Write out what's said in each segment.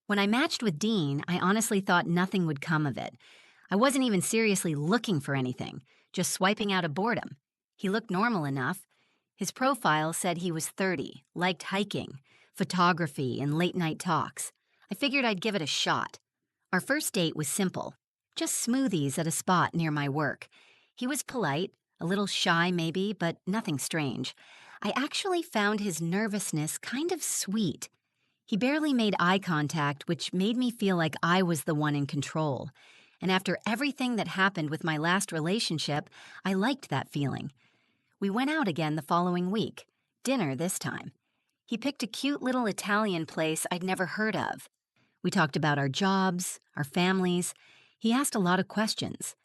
When I matched with Dean, I honestly thought nothing would come of it. I wasn't even seriously looking for anything, just swiping out of boredom. He looked normal enough. His profile said he was 30, liked hiking, photography, and late night talks. I figured I'd give it a shot. Our first date was simple, just smoothies at a spot near my work. He was polite, a little shy maybe, but nothing strange. I actually found his nervousness kind of sweet. He barely made eye contact, which made me feel like I was the one in control. And after everything that happened with my last relationship, I liked that feeling. We went out again the following week, dinner this time. He picked a cute little Italian place I'd never heard of. We talked about our jobs, our families. He asked a lot of questions.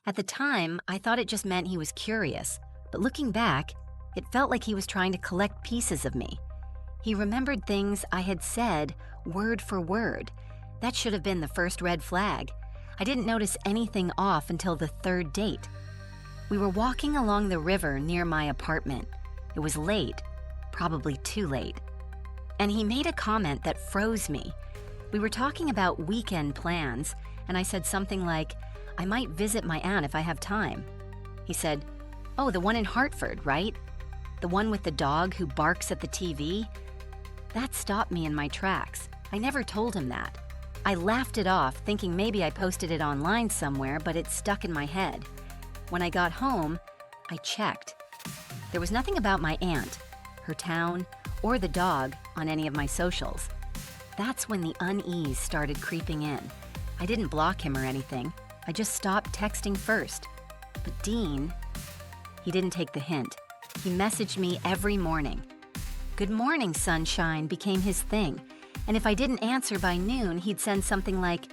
At the time, I thought it just meant he was curious, but looking back, it felt like he was trying to collect pieces of me. He remembered things I had said word for word. That should have been the first red flag. I didn't notice anything off until the third date. We were walking along the river near my apartment. It was late, probably too late. And he made a comment that froze me. We were talking about weekend plans, and I said something like, "I might visit my aunt if I have time." He said, "Oh, the one in Hartford, right? The one with the dog who barks at the TV?" That stopped me in my tracks. I never told him that. I laughed it off, thinking maybe I posted it online somewhere, but it stuck in my head. When I got home, I checked. There was nothing about my aunt, her town, or the dog on any of my socials. That's when the unease started creeping in. I didn't block him or anything. I just stopped texting first. But Dean, he didn't take the hint. He messaged me every morning. "Good morning, sunshine" became his thing. And if I didn't answer by noon, he'd send something like,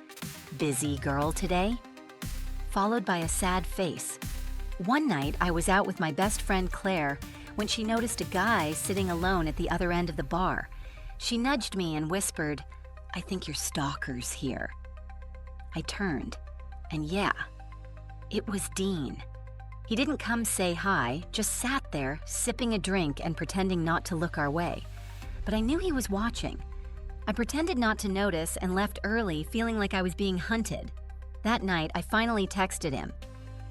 "Busy girl today?" Followed by a sad face. One night, I was out with my best friend Claire when she noticed a guy sitting alone at the other end of the bar. She nudged me and whispered, "I think your stalker's here." I turned, and yeah, it was Dean. He didn't come say hi, just sat there, sipping a drink and pretending not to look our way. But I knew he was watching. I pretended not to notice and left early, feeling like I was being hunted. That night, I finally texted him,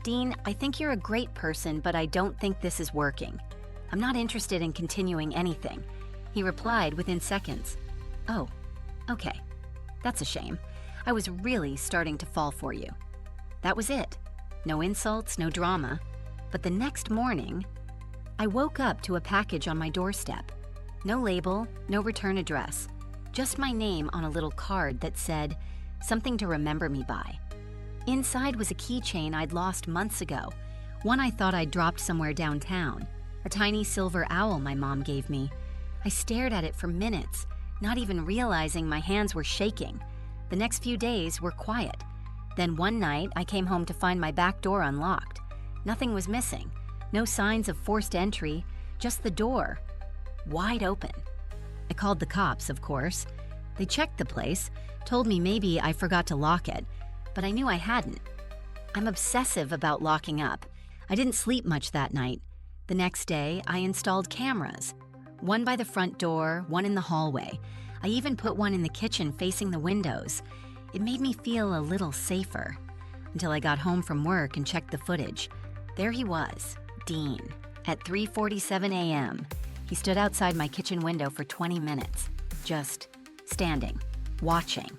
"Dean, I think you're a great person, but I don't think this is working. I'm not interested in continuing anything." He replied within seconds, "Oh, okay. That's a shame. I was really starting to fall for you." That was it. No insults, no drama. But the next morning, I woke up to a package on my doorstep. No label, no return address. Just my name on a little card that said, "Something to remember me by." Inside was a keychain I'd lost months ago, one I thought I'd dropped somewhere downtown, a tiny silver owl my mom gave me. I stared at it for minutes, not even realizing my hands were shaking. The next few days were quiet. Then one night, I came home to find my back door unlocked. Nothing was missing, no signs of forced entry, just the door, wide open. I called the cops, of course. They checked the place, told me maybe I forgot to lock it, but I knew I hadn't. I'm obsessive about locking up. I didn't sleep much that night. The next day, I installed cameras. One by the front door, one in the hallway. I even put one in the kitchen facing the windows. It made me feel a little safer. Until I got home from work and checked the footage. There he was, Dean, at 3:47 a.m. He stood outside my kitchen window for 20 minutes, just standing, watching.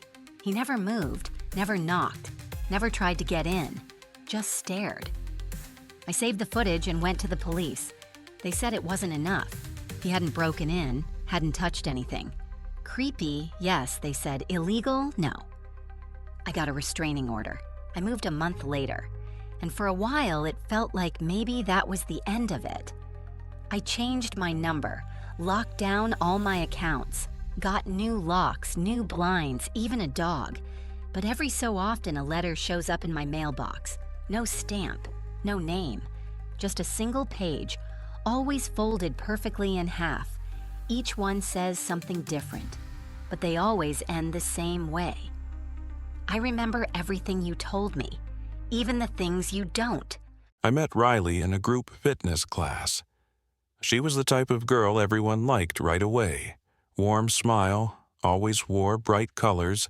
He never moved, never knocked, never tried to get in, just stared. I saved the footage and went to the police. They said it wasn't enough. He hadn't broken in, hadn't touched anything. Creepy, yes, they said. Illegal, no. I got a restraining order. I moved a month later. And for a while, it felt like maybe that was the end of it. I changed my number, locked down all my accounts, got new locks, new blinds, even a dog. But every so often, a letter shows up in my mailbox. No stamp, no name, just a single page, always folded perfectly in half. Each one says something different, but they always end the same way. I remember everything you told me, even the things you don't. I met Riley in a group fitness class. She was the type of girl everyone liked right away. Warm smile, always wore bright colors,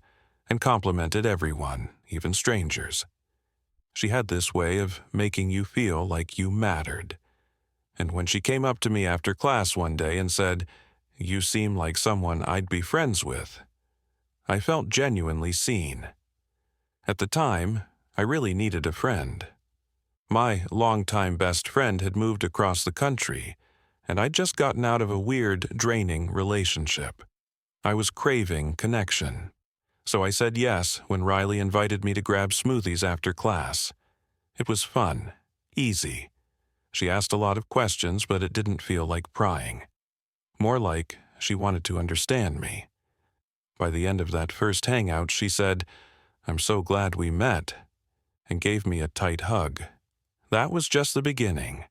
and complimented everyone, even strangers. She had this way of making you feel like you mattered. And when she came up to me after class one day and said, "You seem like someone I'd be friends with," I felt genuinely seen. At the time, I really needed a friend. My longtime best friend had moved across the country, and I'd just gotten out of a weird, draining relationship. I was craving connection. So I said yes when Riley invited me to grab smoothies after class. It was fun, easy. She asked a lot of questions, but it didn't feel like prying. More like she wanted to understand me. By the end of that first hangout, she said, "I'm so glad we met," and gave me a tight hug. That was just the beginning.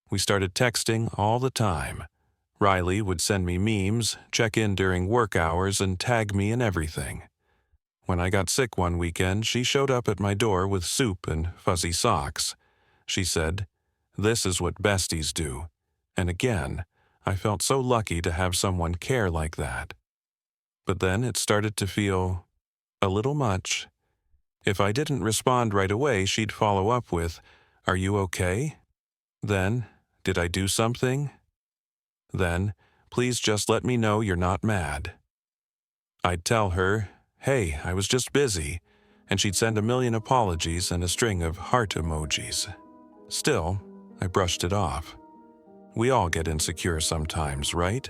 We started texting all the time. Riley would send me memes, check in during work hours, and tag me in everything. When I got sick one weekend, she showed up at my door with soup and fuzzy socks. She said, "This is what besties do." And again, I felt so lucky to have someone care like that. But then it started to feel a little much. If I didn't respond right away, she'd follow up with, "Are you okay?" Then, "Did I do something?" Then, "Please just let me know you're not mad." I'd tell her, "Hey, I was just busy," and she'd send a million apologies and a string of heart emojis. Still, I brushed it off. We all get insecure sometimes, right?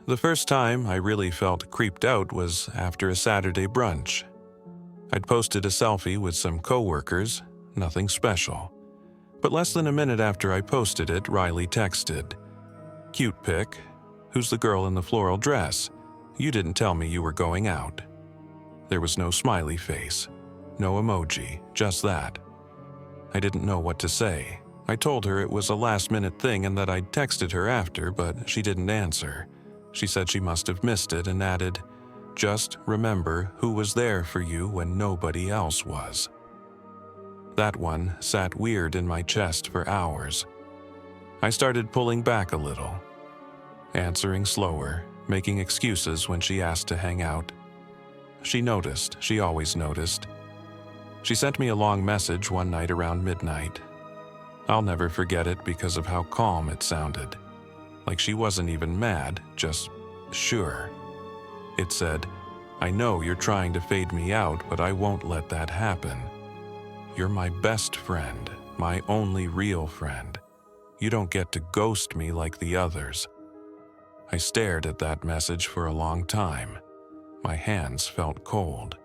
The first time I really felt creeped out was after a Saturday brunch. I'd posted a selfie with some coworkers, nothing special. But less than a minute after I posted it, Riley texted, "Cute pic. Who's the girl in the floral dress? You didn't tell me you were going out." There was no smiley face, no emoji, just that. I didn't know what to say. I told her it was a last-minute thing and that I'd texted her after, but she didn't answer. She said she must have missed it and added, "Just remember who was there for you when nobody else was." That one sat weird in my chest for hours. I started pulling back a little, answering slower, making excuses when she asked to hang out. She noticed, she always noticed. She sent me a long message one night around midnight. I'll never forget it because of how calm it sounded. Like she wasn't even mad, just sure. It said, "I know you're trying to fade me out, but I won't let that happen. You're my best friend, my only real friend. You don't get to ghost me like the others." I stared at that message for a long time. My hands felt cold.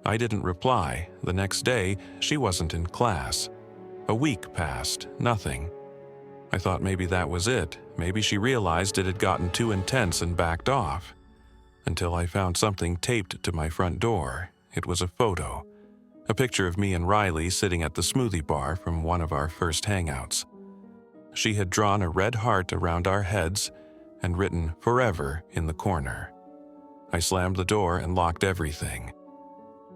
I didn't reply. The next day, she wasn't in class. A week passed, nothing. I thought maybe that was it. Maybe she realized it had gotten too intense and backed off. Until I found something taped to my front door. It was a photo. A picture of me and Riley sitting at the smoothie bar from one of our first hangouts. She had drawn a red heart around our heads and written "Forever" in the corner. I slammed the door and locked everything.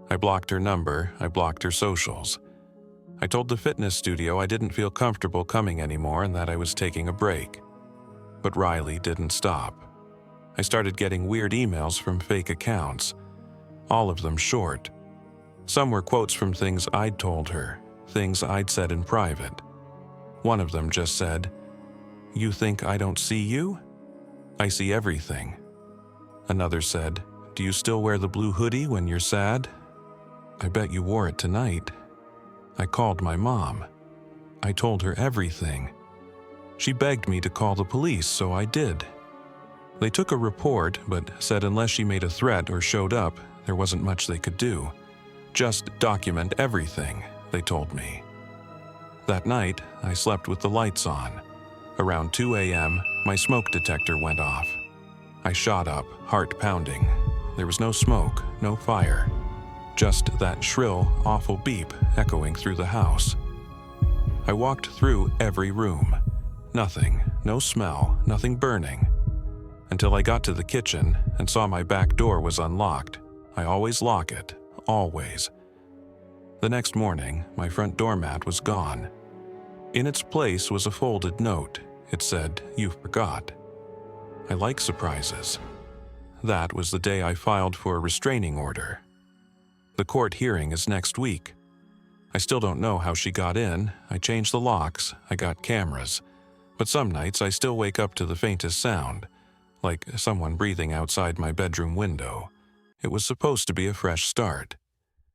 I blocked her number, I blocked her socials. I told the fitness studio I didn't feel comfortable coming anymore and that I was taking a break. But Riley didn't stop. I started getting weird emails from fake accounts, all of them short. Some were quotes from things I'd told her, things I'd said in private. One of them just said, "You think I don't see you? I see everything." Another said, "Do you still wear the blue hoodie when you're sad? I bet you wore it tonight." I called my mom. I told her everything. She begged me to call the police, so I did. They took a report, but said unless she made a threat or showed up, there wasn't much they could do. Just document everything, they told me. That night, I slept with the lights on. Around 2 a.m., my smoke detector went off. I shot up, heart pounding. There was no smoke, no fire. Just that shrill, awful beep echoing through the house. I walked through every room. Nothing, no smell, nothing burning. Until I got to the kitchen and saw my back door was unlocked. I always lock it, always. The next morning, my front doormat was gone. In its place was a folded note. It said, "You forgot." I like surprises. that was the day I filed for a restraining order. The court hearing is next week. I still don't know how she got in. I changed the locks, I got cameras. But some nights I still wake up to the faintest sound, like someone breathing outside my bedroom window. It was supposed to be a fresh start.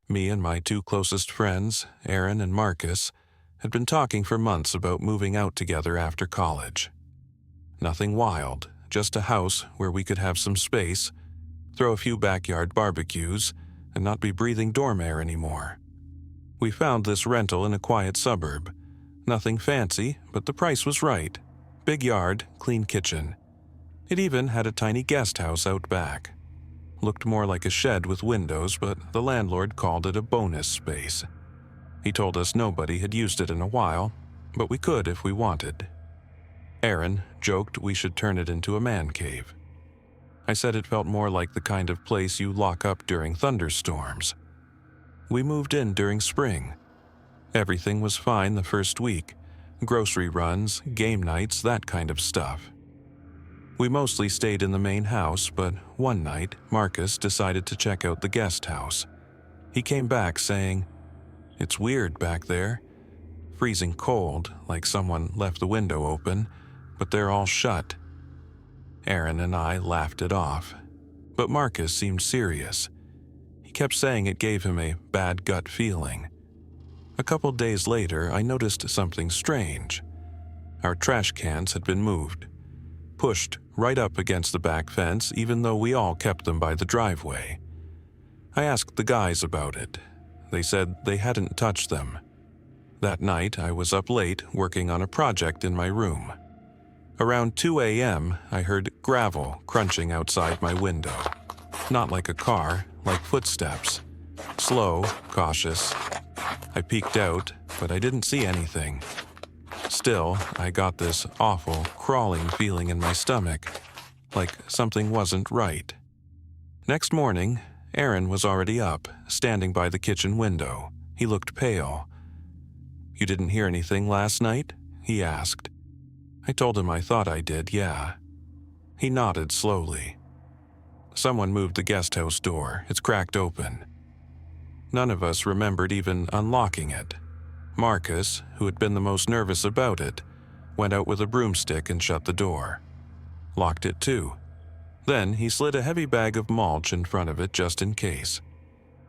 Me and my two closest friends, Aaron and Marcus, had been talking for months about moving out together after college. Nothing wild, just a house where we could have some space, throw a few backyard barbecues, and not be breathing dorm air anymore. We found this rental in a quiet suburb. Nothing fancy, but the price was right. Big yard, clean kitchen. It even had a tiny guest house out back. Looked more like a shed with windows, but the landlord called it a bonus space. He told us nobody had used it in a while, but we could if we wanted. Aaron joked we should turn it into a man cave. I said it felt more like the kind of place you lock up during thunderstorms. We moved in during spring. Everything was fine the first week. Grocery runs, game nights, that kind of stuff. We mostly stayed in the main house, but one night, Marcus decided to check out the guest house. He came back saying, "It's weird back there. Freezing cold, like someone left the window open, but they're all shut." Aaron and I laughed it off, but Marcus seemed serious. He kept saying it gave him a bad gut feeling. A couple days later, I noticed something strange. Our trash cans had been moved, pushed right up against the back fence, even though we all kept them by the driveway. I asked the guys about it. They said they hadn't touched them. That night, I was up late working on a project in my room. Around 2 a.m., I heard gravel crunching outside my window. Not like a car, like footsteps. Slow, cautious. I peeked out, but I didn't see anything. Still, I got this awful, crawling feeling in my stomach, like something wasn't right. Next morning, Aaron was already up, standing by the kitchen window. He looked pale. "You didn't hear anything last night?" he asked. I told him I thought I did, yeah. He nodded slowly. "Someone moved the guest house door. It's cracked open." None of us remembered even unlocking it. Marcus, who had been the most nervous about it, went out with a broomstick and shut the door. Locked it too. Then he slid a heavy bag of mulch in front of it just in case.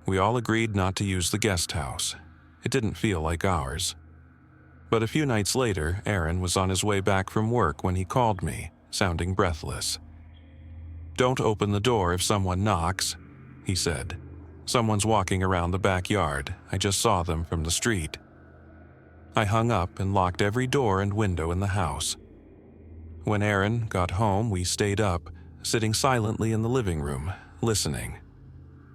We all agreed not to use the guest house. It didn't feel like ours. But a few nights later, Aaron was on his way back from work when he called me, sounding breathless. "Don't open the door if someone knocks," he said. "Someone's walking around the backyard. I just saw them from the street." I hung up and locked every door and window in the house. When Aaron got home, we stayed up, sitting silently in the living room, listening.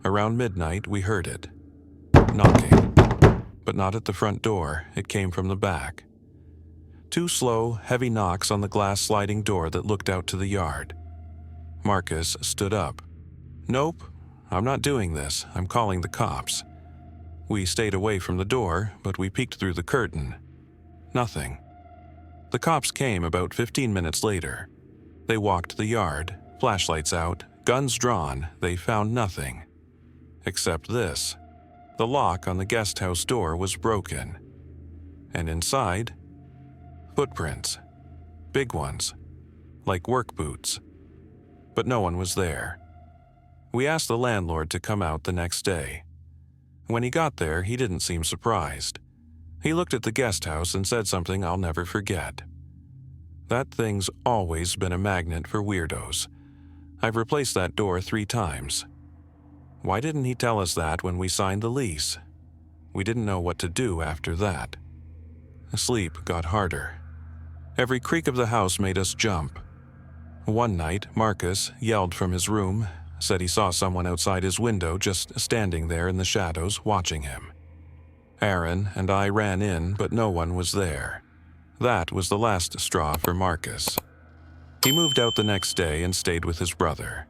Around midnight, we heard it. Knocking. But not at the front door, it came from the back. 2 slow, heavy knocks on the glass sliding door that looked out to the yard. Marcus stood up. "Nope, I'm not doing this. I'm calling the cops." We stayed away from the door, but we peeked through the curtain. Nothing. The cops came about 15 minutes later. They walked the yard, flashlights out, guns drawn. They found nothing. Except this. The lock on the guest house door was broken. And inside, footprints. Big ones. Like work boots. But no one was there. We asked the landlord to come out the next day. When he got there, he didn't seem surprised. He looked at the guest house and said something I'll never forget. "That thing's always been a magnet for weirdos. I've replaced that door 3 times. Why didn't he tell us that when we signed the lease? We didn't know what to do after that." Sleep got harder. Every creak of the house made us jump. One night, Marcus yelled from his room, said he saw someone outside his window just standing there in the shadows watching him. Aaron and I ran in, but no one was there. That was the last straw for Marcus. He moved out the next day and stayed with his brother.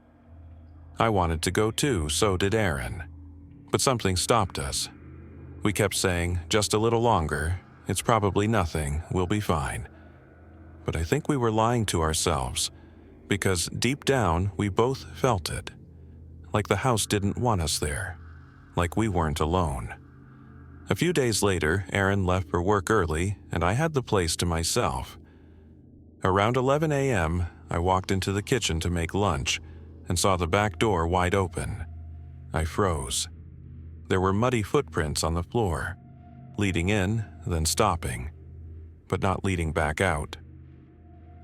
I wanted to go too, so did Aaron. But something stopped us. We kept saying, "Just a little longer. It's probably nothing. We'll be fine." But I think we were lying to ourselves. because deep down we both felt it. Like the house didn't want us there. Like we weren't alone. A few days later, Aaron left for work early, and I had the place to myself. Around 11 a.m., I walked into the kitchen to make lunch and saw the back door wide open. I froze. There were muddy footprints on the floor, leading in, then stopping, but not leading back out.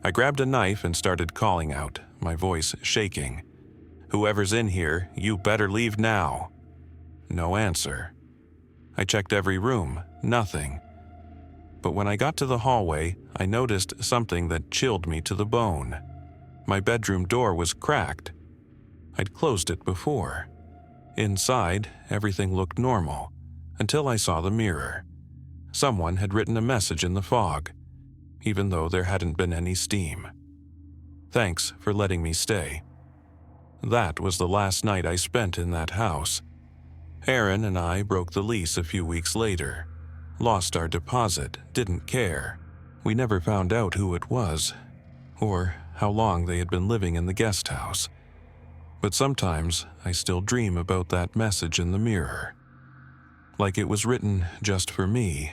I grabbed a knife and started calling out, my voice shaking. "Whoever's in here, you better leave now." No answer. I checked every room, nothing. But when I got to the hallway, I noticed something that chilled me to the bone. My bedroom door was cracked. I'd closed it before. Inside, everything looked normal, until I saw the mirror. Someone had written a message in the fog, even though there hadn't been any steam. "Thanks for letting me stay." That was the last night I spent in that house. Aaron and I broke the lease a few weeks later. Lost our deposit, didn't care. We never found out who it was, or how long they had been living in the guest house. But sometimes I still dream about that message in the mirror. Like it was written just for me,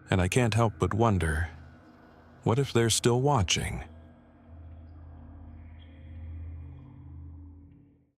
and I can't help but wonder, what if they're still watching?